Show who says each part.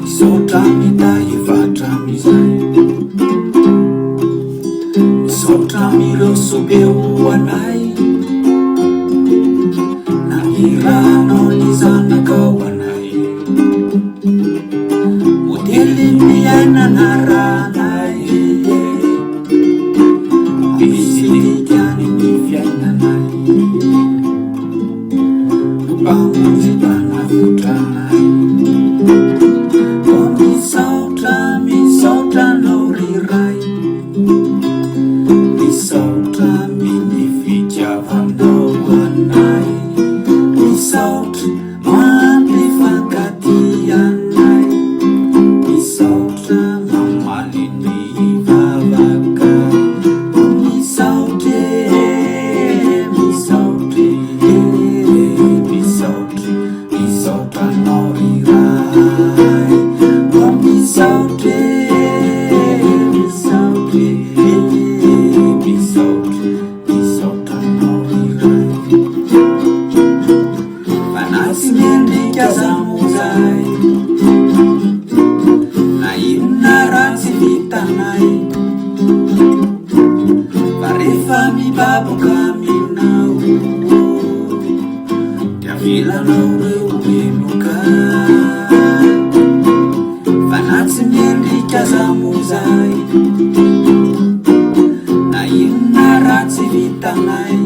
Speaker 1: misaotra mitahivatra amizay, misaotra mireo sobeo anay, na miranao ny zanakao anay, modely miainana ranay, misy dikany ny fiainanay, mpamonjy mpanavotranay. Ko misaotra anao riray, misaotra amin'ny fitiavanao anay, misaotra mampifankaty anay, misaotra mamaly ny vavakay. Misaotra anao riray. Misaotra anao riray. Fanasy miendrika zamozay, na inona ratsy vitanay, fa rehefa mibaboka aminao, dia avelanao reo meloka. Fanasy miendrika zamozay, na inona ratsy vitanay,